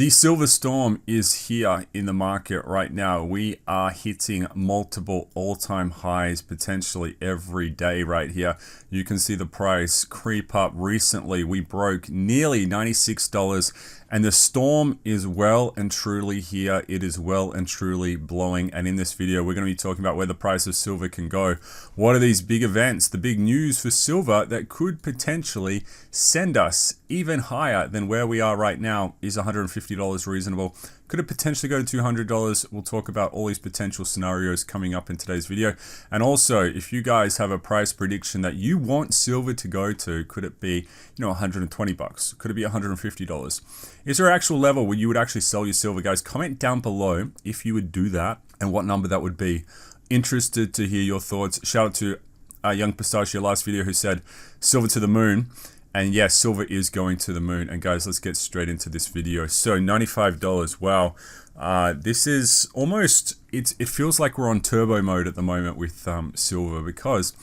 The silver storm is here in the market right now. We are hitting multiple all-time highs potentially every day right here. You can see the price creep up. Recently, we broke nearly $96 and the storm is well and truly here. It is well and truly blowing. And in this video, we're going to be talking about where the price of silver can go. What are these big events, the big news for silver that could potentially send us even higher than where we are right now? Is $150 reasonable? Could it potentially go to $200? We'll talk about all these potential scenarios coming up in today's video. And also, if you guys have a price prediction that you want silver to go to, could it be, 120 bucks? Could it be $150? Is there an actual level where you would actually sell your silver, guys? Comment down below if you would do that and what number that would be. Interested to hear your thoughts. Shout out to Young Pistachio last video who said silver to the moon. And yes, silver is going to the moon. And guys, let's get straight into this video. So $95. Wow. This is almost, it feels like we're on turbo mode at the moment with silver because,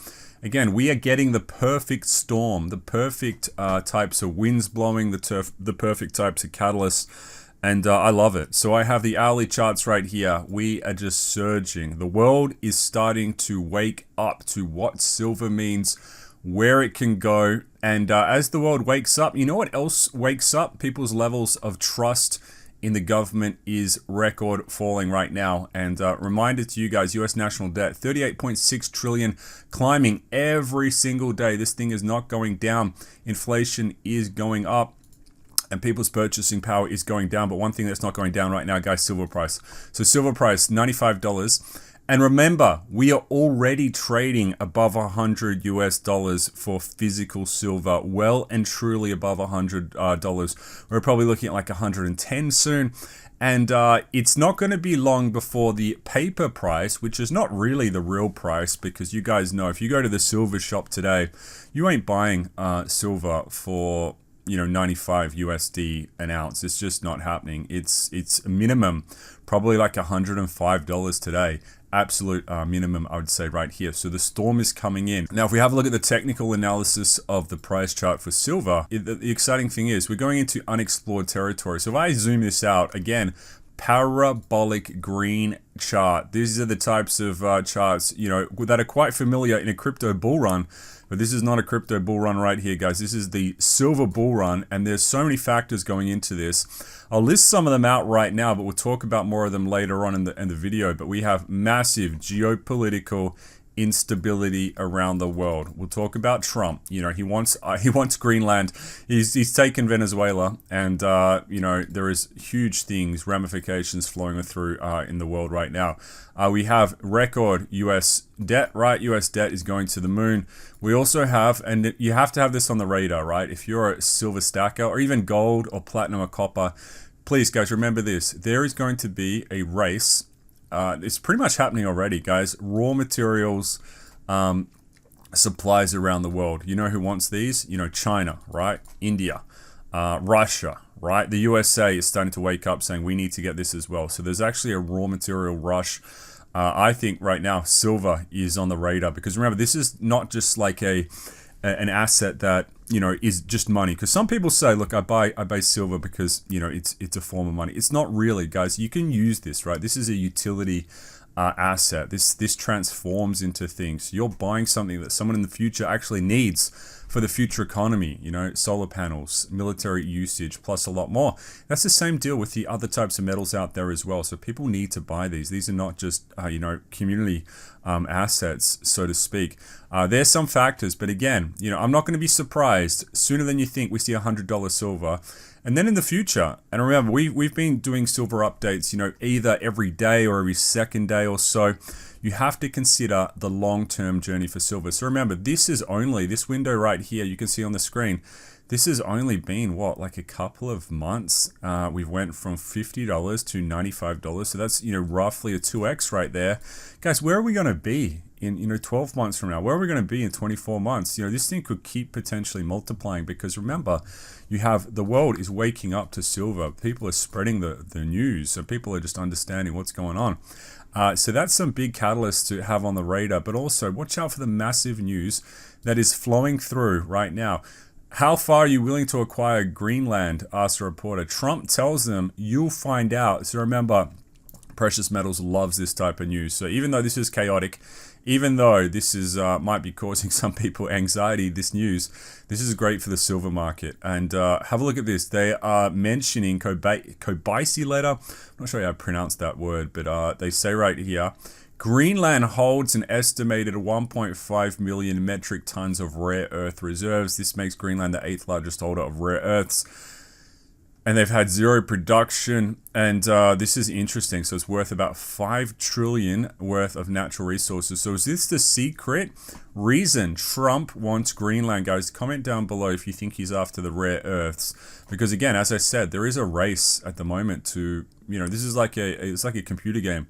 again, we are getting the perfect storm, the perfect types of winds blowing, the perfect types of catalysts. And I love it. So I have the hourly charts right here. We are just surging. The world is starting to wake up to what silver means, where it can go. And as the world wakes up, you know what else wakes up? People's levels of trust in the government is record falling right now. And reminder to you guys, US national debt, 38.6 trillion, climbing every single day. This thing is not going down. Inflation is going up. And people's purchasing power is going down. But one thing that's not going down right now, guys, silver price. So silver price, $95. And remember, we are already trading above $100 for physical silver, well and truly above $100. We're probably looking at like 110 soon. And it's not going to be long before the paper price, which is not really the real price, because you guys know if you go to the silver shop today, you ain't buying silver for 95 USD an ounce. It's just not happening. It's a minimum, probably like $105 today. Absolute minimum, I would say, right here. So the storm is coming in. Now, if we have a look at the technical analysis of the price chart for silver, the exciting thing is we're going into unexplored territory. So if I zoom this out, again, parabolic green chart. These are the types of charts, that are quite familiar in a crypto bull run. But this is not a crypto bull run right here, guys. This is the silver bull run, and there's so many factors going into this. I'll list some of them out right now, but we'll talk about more of them later on in the video. But we have massive geopolitical instability around the world. We'll talk about Trump. He wants Greenland. He's taken Venezuela, and there is huge things, ramifications flowing through in the world right now. We have record US debt, right? US debt is going to the moon. We also have, and you have to have this on the radar, right? If you're a silver stacker or even gold or platinum or copper, please guys, remember this. There is going to be a race. It's pretty much happening already, guys. Raw materials supplies around the world. You know who wants these? China, right? India, Russia, right? The USA is starting to wake up saying we need to get this as well. So there's actually a raw material rush. I think right now silver is on the radar because remember, this is not just like an asset that is just money. Because some people say, look, I buy silver because it's a form of money. It's not really, guys. You can use this, right? This is a utility asset. This transforms into things. You're buying something that someone in the future actually needs for the future economy, solar panels, military usage, plus a lot more. That's the same deal with the other types of metals out there as well. So people need to buy these. These are not just, community assets, so to speak. There's some factors, but again, I'm not going to be surprised sooner than you think we see $100 silver. And then in the future, and remember, we've been doing silver updates, either every day or every second day or so. You have to consider the long-term journey for silver. So remember, this window right here, you can see on the screen, this has only been, like a couple of months. We've went from $50 to $95. So that's, roughly a 2x right there. Guys, where are we going to be in 12 months from now? Where are we going to be in 24 months? This thing could keep potentially multiplying because remember, you have the world is waking up to silver. People are spreading the news. So people are just understanding what's going on. So that's some big catalysts to have on the radar, but also watch out for the massive news that is flowing through right now. How far are you willing to acquire Greenland? Asked a reporter. Trump tells them, you'll find out. So remember, precious metals loves this type of news. So even though this is chaotic, even though this is might be causing some people anxiety, this news, this is great for the silver market. And have a look at this. They are mentioning Kobayashi letter. I'm not sure how I pronounce that word, but they say right here, Greenland holds an estimated 1.5 million metric tons of rare earth reserves. This makes Greenland the 8th largest holder of rare earths. And they've had zero production. And this is interesting. So it's worth about 5 trillion worth of natural resources. So is this the secret reason Trump wants Greenland? Guys, comment down below if you think he's after the rare earths. Because again, as I said, there is a race at the moment to, this is like it's like a computer game.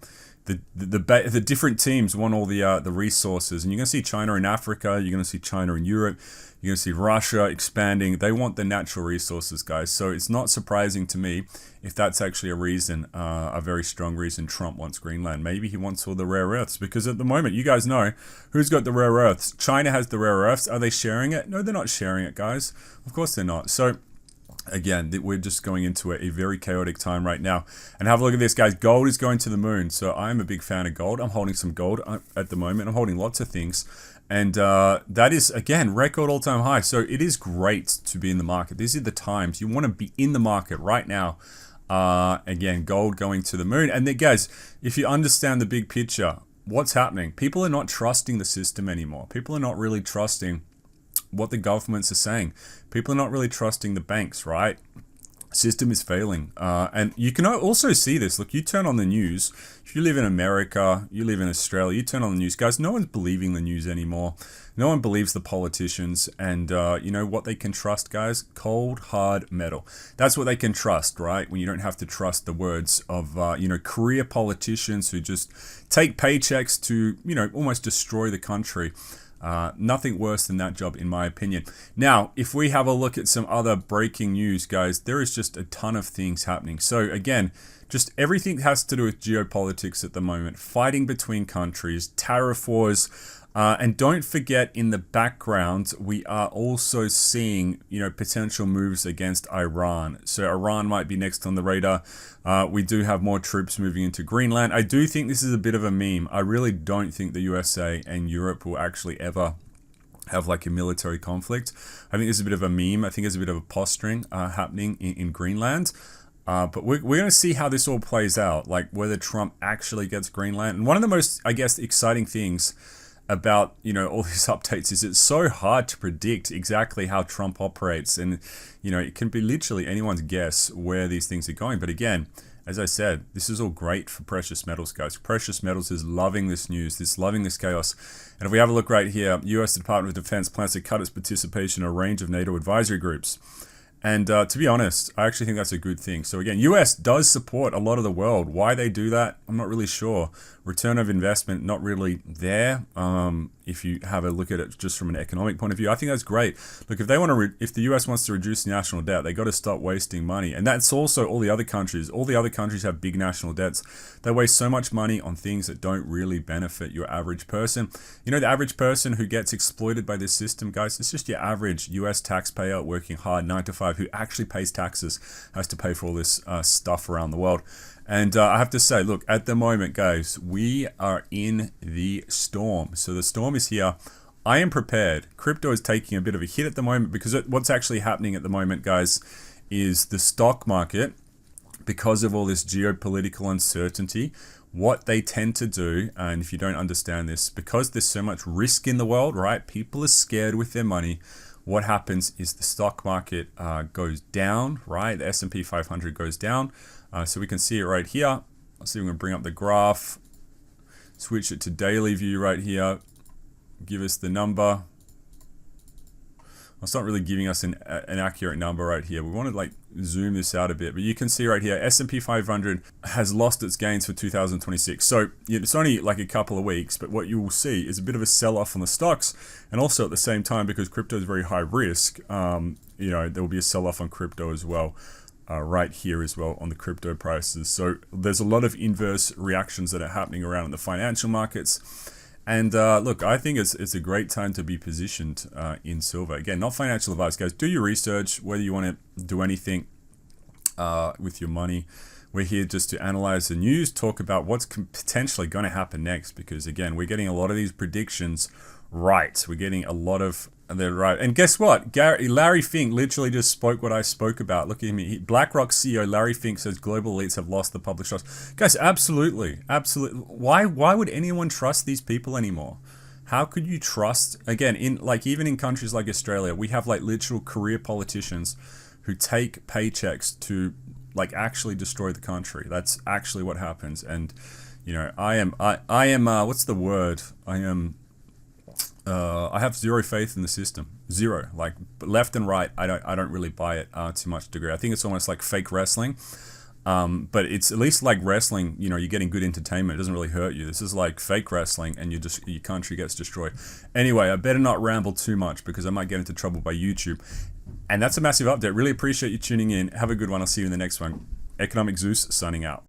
The different teams want all the resources, and you're going to see China in Africa, you're going to see China in Europe, you're going to see Russia expanding. They want the natural resources, guys. So it's not surprising to me if that's actually a reason, a very strong reason Trump wants Greenland. Maybe he wants all the rare earths, because at the moment, you guys know who's got the rare earths. China has the rare earths. Are they sharing it? No, they're not sharing it, guys. Of course they're not. So again, we're just going into a very chaotic time right now. And have a look at this, guys. Gold is going to the moon. So I'm a big fan of gold. I'm holding some gold at the moment. I'm holding lots of things. And that is, again, record all-time high. So it is great to be in the market. These are the times. You want to be in the market right now. Again, gold going to the moon. And then, guys, if you understand the big picture, what's happening? People are not trusting the system anymore. People are not really trusting what the governments are saying. People are not really trusting the banks, right? System is failing. And you can also see this. Look, you turn on the news. If you live in America, you live in Australia, you turn on the news. Guys, no one's believing the news anymore. No one believes the politicians. And you know what they can trust, guys? Cold, hard metal. That's what they can trust, right? When you don't have to trust the words of, career politicians who just take paychecks to, almost destroy the country. Nothing worse than that job, in my opinion. Now, if we have a look at some other breaking news, guys, there is just a ton of things happening. So again, just everything has to do with geopolitics at the moment, fighting between countries, tariff wars, and don't forget, in the background, we are also seeing, potential moves against Iran. So Iran might be next on the radar. We do have more troops moving into Greenland. I do think this is a bit of a meme. I really don't think the USA and Europe will actually ever have like a military conflict. I think this is a bit of a meme. I think there's a bit of a posturing happening in Greenland. But we're going to see how this all plays out, like whether Trump actually gets Greenland. And one of the most, I guess, exciting things about all these updates is it's so hard to predict exactly how Trump operates, and it can be literally anyone's guess where these things are going. But again, as I said, this is all great for precious metals, guys. Precious metals is loving this news, loving this chaos. And if we have a look right here, US Department of Defense plans to cut its participation in a range of NATO advisory groups. And to be honest, I actually think that's a good thing. So again, US does support a lot of the world. Why they do that, I'm not really sure. Return of investment, not really there. If you have a look at it just from an economic point of view, I think that's great. Look, if they want to, if the US wants to reduce national debt, they got to stop wasting money. And that's also all the other countries. All the other countries have big national debts. They waste so much money on things that don't really benefit your average person. The average person who gets exploited by this system, guys, it's just your average US taxpayer working hard 9 to 5 who actually pays taxes, has to pay for all this stuff around the world. And I have to say, look, at the moment, guys, we are in the storm. So the storm is here. I am prepared. Crypto is taking a bit of a hit at the moment because what's actually happening at the moment, guys, is the stock market, because of all this geopolitical uncertainty, what they tend to do, and if you don't understand this, because there's so much risk in the world, right? People are scared with their money. What happens is the stock market goes down, right? The S&P 500 goes down. So we can see it right here. Let's see if we can bring up the graph. Switch it to daily view right here. Give us the number. It's not really giving us an accurate number right here. We want to like zoom this out a bit, but you can see right here, S&P 500 has lost its gains for 2026. So it's only like a couple of weeks, but what you will see is a bit of a sell-off on the stocks, and also at the same time, because crypto is very high risk, there will be a sell-off on crypto as well. Right here as well on the crypto prices. So there's a lot of inverse reactions that are happening around in the financial markets. And look, I think it's a great time to be positioned in silver. Again, not financial advice, guys. Do your research, whether you want to do anything with your money. We're here just to analyze the news, talk about what's potentially going to happen next, because again, we're getting a lot of these predictions right. We're getting a lot of they're right. And guess what? Larry Fink literally just spoke what I spoke about. Look at me. BlackRock CEO Larry Fink says global elites have lost the public trust. Guys, absolutely. Absolutely. Why would anyone trust these people anymore? How could you trust, again, in like even in countries like Australia, we have like literal career politicians who take paychecks to like actually destroy the country. That's actually what happens. And you know, I am what's the word? I have zero faith in the system. Zero. Like left and right, I don't really buy it to much degree. I think it's almost like fake wrestling. But it's at least like wrestling, you know, you're getting good entertainment. It doesn't really hurt you. This is like fake wrestling and your country gets destroyed. Anyway, I better not ramble too much because I might get into trouble by YouTube. And that's a massive update. Really appreciate you tuning in. Have a good one. I'll see you in the next one. Economic Zeus signing out.